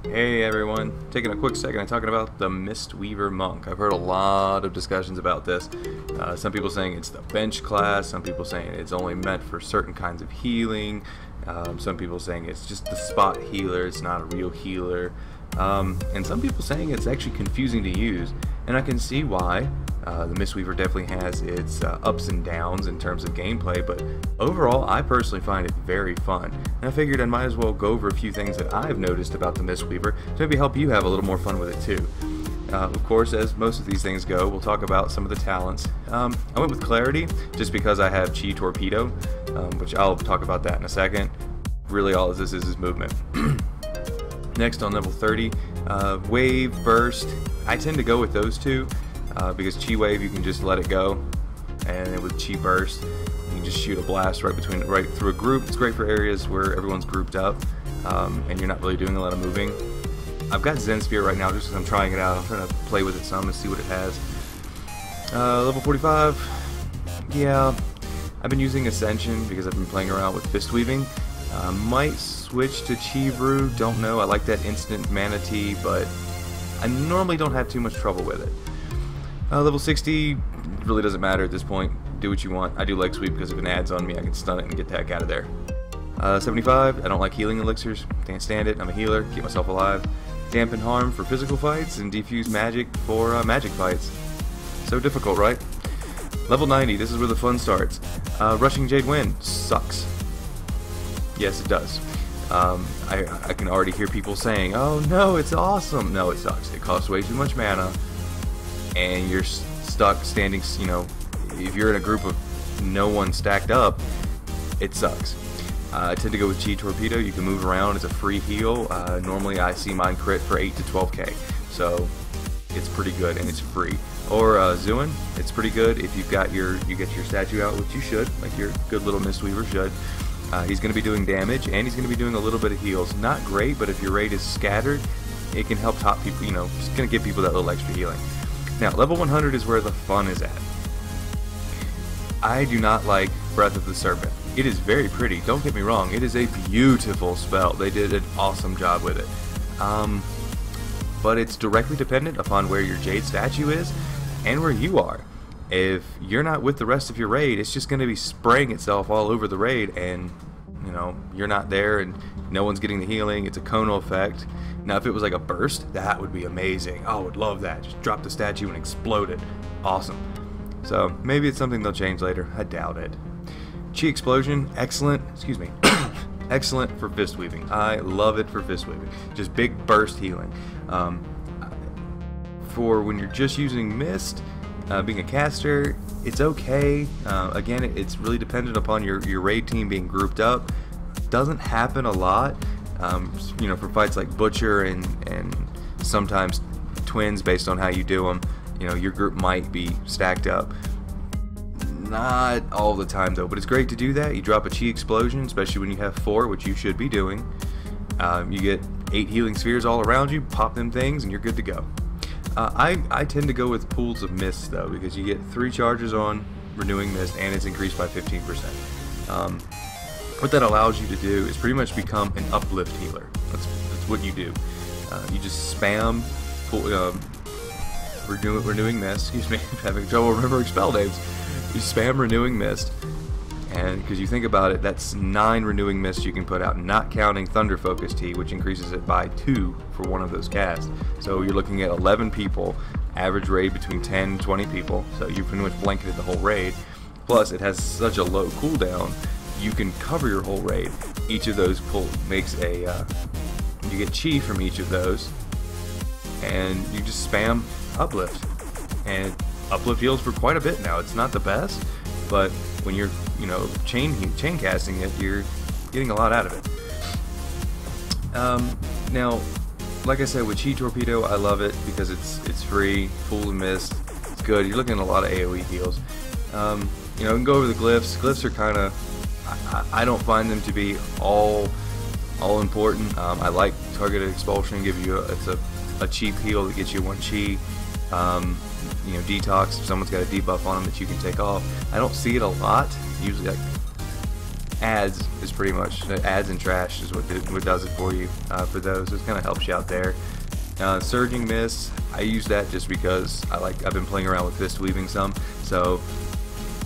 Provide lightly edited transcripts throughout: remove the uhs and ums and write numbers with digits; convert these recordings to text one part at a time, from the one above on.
Hey everyone, taking a quick second and talking about the Mistweaver Monk. I've heard a lot of discussions about this. Some people saying it's the bench class, some people saying it's only meant for certain kinds of healing, some people saying it's just the spot healer, it's not a real healer, and some people saying it's actually confusing to use, and I can see why. The Mistweaver definitely has its ups and downs in terms of gameplay, but overall I personally find it very fun. And I figured I might as well go over a few things that I've noticed about the Mistweaver to maybe help you have a little more fun with it too. Of course, as most of these things go, we'll talk about some of the talents. I went with Clarity just because I have Chi Torpedo, which I'll talk about that in a second. Really all this is movement. Next on level 30, Wave, Burst. I tend to go with those two. Because Chi Wave you can just let it go, and then with Chi Burst you can just shoot a blast right through a group. It's great for areas where everyone's grouped up and you're not really doing a lot of moving. I've got Zen Spear right now just because I'm trying it out. I'm trying to play with it some and see what it has. Level 45, yeah, I've been using Ascension because I've been playing around with fist weaving. Might switch to Chi Brew, don't know. I like that instant mana tea, but I normally don't have too much trouble with it. Level 60 really doesn't matter at this point. Do what you want. I do leg sweep because if it adds on me, I can stun it and get the heck out of there. 75, I don't like healing elixirs. Can't stand it. I'm a healer. Keep myself alive. Dampen harm for physical fights and defuse magic for magic fights. So difficult, right? Level 90, this is where the fun starts. Rushing Jade Wind sucks. Yes, it does. I can already hear people saying, "Oh no, it's awesome." No, it sucks. It costs way too much mana. And you're stuck standing, you know, if you're in a group of no one stacked up, it sucks. I tend to go with Chi Torpedo. You can move around, it's a free heal. Normally I see mine crit for 8 to 12k, so it's pretty good and it's free. Or Zuin, it's pretty good if you get your statue out, which you should, like your good little Mistweaver should. He's going to be doing damage and he's going to be doing a little bit of heals. Not great, but if your raid is scattered, it can help top people, you know, it's going to give people that little extra healing. Now, level 100 is where the fun is at. I do not like Breath of the Serpent. It is very pretty, don't get me wrong, it is a beautiful spell. They did an awesome job with it. But it's directly dependent upon where your Jade statue is and where you are. If you're not with the rest of your raid, it's just going to be spraying itself all over the raid, and you know, you're not there and no one's getting the healing. It's a conal effect. Now if it was like a burst, that would be amazing. Oh, I would love that. Just drop the statue and explode it. Awesome. So maybe it's something they'll change later. I doubt it. Chi Explosion, excellent. Excuse me. Excellent for fist weaving. I love it for fist weaving. Just big burst healing. For when you're just using Mist, being a caster, it's okay. Again, it's really dependent upon your raid team being grouped up. Doesn't happen a lot. You know, for fights like Butcher and sometimes Twins, based on how you do them, you know, your group might be stacked up. Not all the time though, but it's great to do that. You drop a Chi Explosion, especially when you have 4, which you should be doing. You get 8 healing spheres all around you, pop them things, and you're good to go. I tend to go with Pools of Mist though, because you get 3 charges on Renewing Mist and it's increased by 15%. What that allows you to do is pretty much become an uplift healer. That's what you do. You just spam Renewing Mist. Excuse me, I'm having trouble remembering spell names. You spam Renewing Mist, and because you think about it, that's 9 Renewing Mists you can put out, not counting Thunder Focus Tea, which increases it by 2 for one of those casts. So you're looking at 11 people, average raid between 10 and 20 people. So you've pretty much blanketed the whole raid. Plus, it has such a low cooldown. You can cover your whole raid. Each of those makes a, you get Chi from each of those, and you just spam Uplift. And Uplift heals for quite a bit now. It's not the best, but when you're, you know, chain casting it, you're getting a lot out of it. Now, like I said, with Chi Torpedo, I love it because it's free, Pool of Mist, it's good. You're looking at a lot of AoE heals. You know, we can go over the Glyphs. Glyphs are kind of, I don't find them to be all important. I like Targeted Expulsion, give you it's a cheap heal that gets you 1 Chi. You know, Detox, if someone's got a debuff on them that you can take off. I don't see it a lot. Usually, like, ads is pretty much ads and trash is what does it for you for those. It kind of helps you out there. Surging Mist, I use that just because I've been playing around with fist weaving some, so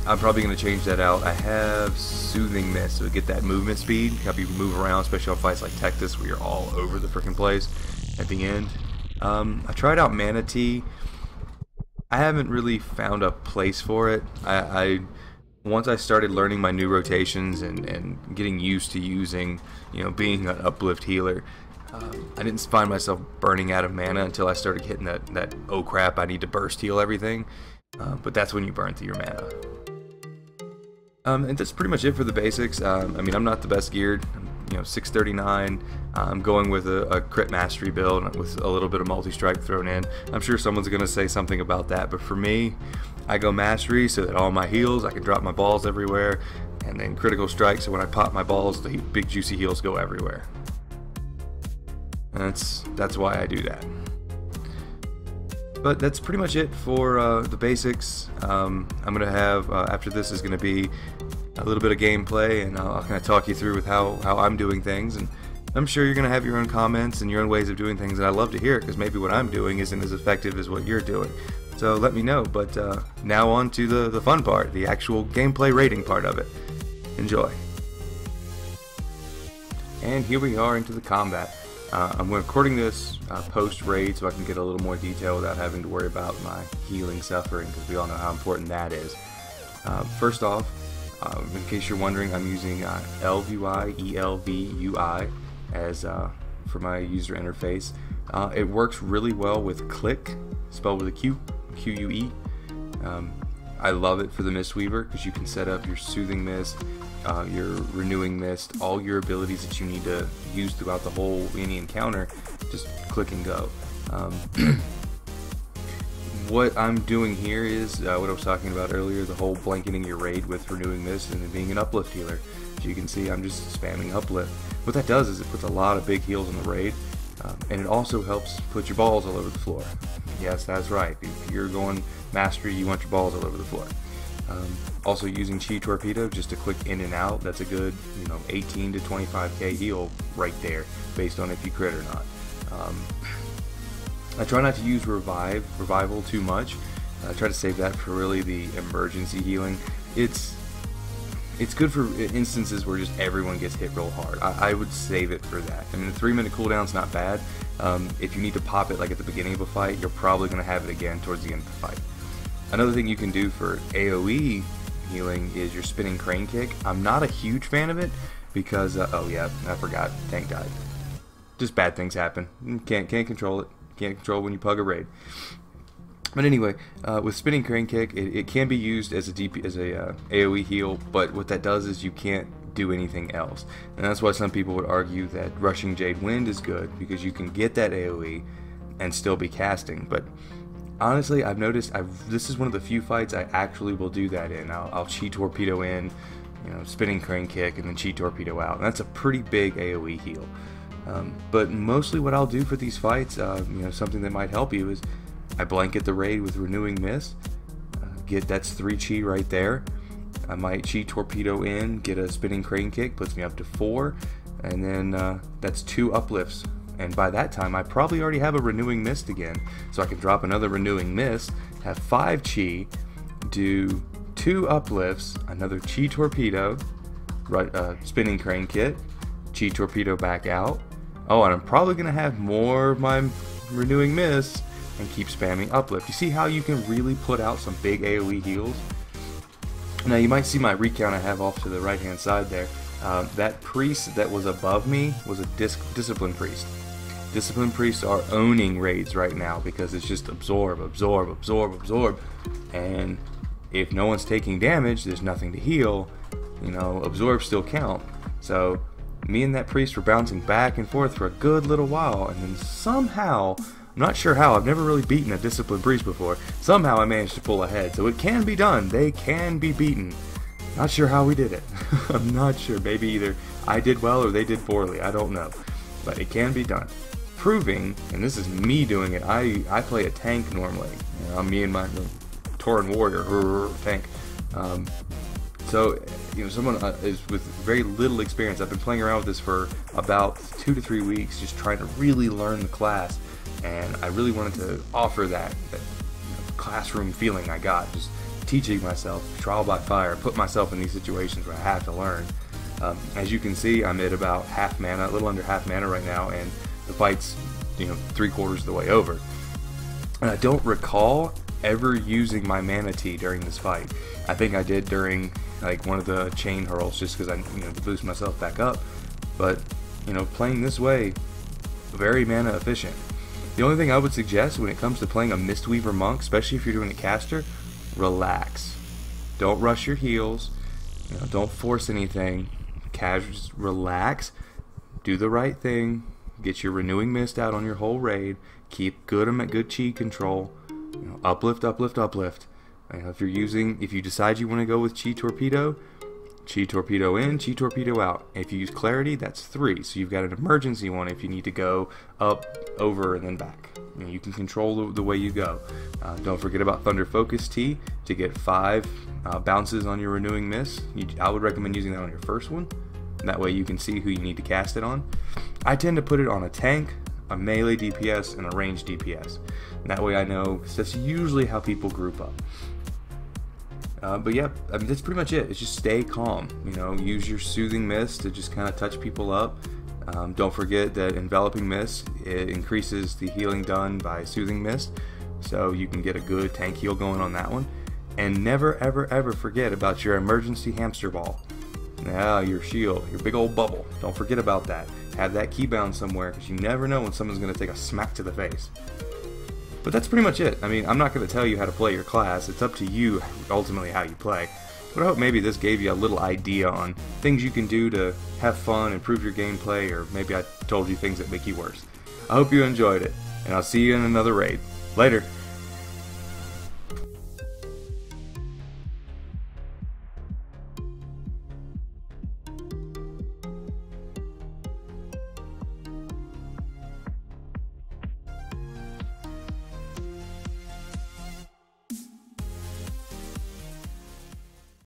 I'm probably going to change that out. I have Soothing Mist, so get that movement speed, help you move around, especially on fights like Tectus where you're all over the freaking place at the end. I tried out Mana Tea. I haven't really found a place for it. Once I started learning my new rotations and getting used to using, being an uplift healer, I didn't find myself burning out of mana until I started hitting that oh crap, I need to burst heal everything. But that's when you burn through your mana. And that's pretty much it for the basics. I mean, I'm not the best geared. I'm, 639. I'm going with a crit mastery build with a little bit of multi-strike thrown in. I'm sure someone's going to say something about that, but for me, I go mastery so that all my heals, I can drop my balls everywhere, and then critical strike so when I pop my balls, the big juicy heals go everywhere. And that's why I do that. But that's pretty much it for the basics. I'm going to have, after this is going to be a little bit of gameplay, and I'll kind of talk you through with how I'm doing things. And I'm sure you're going to have your own comments and your own ways of doing things, and I love to hear it because maybe what I'm doing isn't as effective as what you're doing. So let me know. But now on to the fun part, the actual gameplay rating part of it. Enjoy. And here we are into the combat. I'm recording this post-raid so I can get a little more detail without having to worry about my healing suffering, because we all know how important that is. First off, in case you're wondering, I'm using ELVUI as for my user interface. It works really well with Click, spelled with a Q, Q-U-E. I love it for the Mistweaver because you can set up your Soothing Mist, your Renewing Mist, all your abilities that you need to use throughout the whole any encounter. Just click and go. What I'm doing here is what I was talking about earlier, the whole blanketing your raid with Renewing Mist and being an uplift healer. As you can see, I'm just spamming uplift. What that does is it puts a lot of big heals on the raid, and it also helps put your balls all over the floor. Yes, that's right. If you're going mastery, you want your balls all over the floor. Also using Chi Torpedo just to click in and out, that's a good 18 to 25k heal right there, based on if you crit or not. I try not to use revival too much. I try to save that for really the emergency healing. It's good for instances where just everyone gets hit real hard. I would save it for that. I mean, the 3-minute cooldown's not bad. If you need to pop it like at the beginning of a fight, you're probably going to have it again towards the end of the fight. Another thing you can do for AoE healing is your spinning crane kick. I'm not a huge fan of it because, oh yeah, I forgot, tank died. Just bad things happen. Can't control it. Can't control when you pug a raid. But anyway, with spinning crane kick, it can be used as a AoE heal, but what that does is you can't do anything else. And that's why some people would argue that Rushing Jade Wind is good, because you can get that AoE and still be casting. But honestly, I've noticed this is one of the few fights I actually will do that in. I'll Chi Torpedo in, spinning crane kick, and then Chi Torpedo out. And that's a pretty big AoE heal. But mostly what I'll do for these fights, something that might help you is I blanket the raid with Renewing Mist. That's 3 Chi right there. I might Chi Torpedo in, get a spinning crane kick, puts me up to 4, and then that's 2 uplifts. And by that time, I probably already have a Renewing Mist again, so I can drop another Renewing Mist, have 5 Chi, do 2 uplifts, another Chi Torpedo, spinning crane kick, Chi Torpedo back out. Oh, and I'm probably going to have more of my Renewing Mist and keep spamming uplift. You see how you can really put out some big AoE heals? Now you might see my recount I have off to the right hand side there. That priest that was above me was a Discipline Priest. Discipline Priests are owning raids right now because it's just absorb, absorb, absorb, absorb. And if no one's taking damage, there's nothing to heal. Absorb still count. So me and that priest were bouncing back and forth for a good little while, and then somehow, I'm not sure how, I've never really beaten a Disciplined Priest before, somehow I managed to pull ahead. So it can be done, they can be beaten. Not sure how we did it. I'm not sure, maybe either I did well or they did poorly, I don't know. But it can be done. Proving, and this is me doing it, I play a tank normally. Me and my Tauren Warrior tank. So, you know, someone is with very little experience. I've been playing around with this for about 2 to 3 weeks, just trying to really learn the class, and I really wanted to offer that classroom feeling I got, just teaching myself, trial by fire, put myself in these situations where I have to learn. As you can see, I'm at about half mana, a little under half mana right now, and the fight's 3/4 of the way over. And I don't recall ever using my mana tea during this fight. I think I did during like one of the chain hurls, just because I to boost myself back up. But playing this way, very mana efficient. The only thing I would suggest when it comes to playing a Mistweaver Monk, especially if you're doing a caster, relax. Don't rush your heals. Don't force anything. Just relax. Do the right thing. Get your renewing mist out on your whole raid. Keep good chi control. Uplift, uplift, uplift. If you decide you want to go with chi torpedo in, chi torpedo out. If you use clarity, that's 3. So you've got an emergency one if you need to go up, over, and then back. You can control the way you go. Don't forget about Thunder Focus Tea to get 5 bounces on your renewing mist. I would recommend using that on your first one. That way you can see who you need to cast it on. I tend to put it on a tank, a melee DPS, and a ranged DPS. And that way I know, because that's usually how people group up. But yeah, that's pretty much it. It's just stay calm. Use your soothing mist to just kind of touch people up. Don't forget that enveloping mist, it increases the healing done by soothing mist, so you can get a good tank heal going on that one. And never ever ever forget about your emergency hamster ball. Now your shield, your big old bubble. Don't forget about that. Have that keybound somewhere, because you never know when someone's going to take a smack to the face. But that's pretty much it. I'm not going to tell you how to play your class. It's up to you ultimately how you play. But I hope maybe this gave you a little idea on things you can do to have fun, improve your gameplay, or maybe I told you things that make you worse. I hope you enjoyed it, and I'll see you in another raid. Later.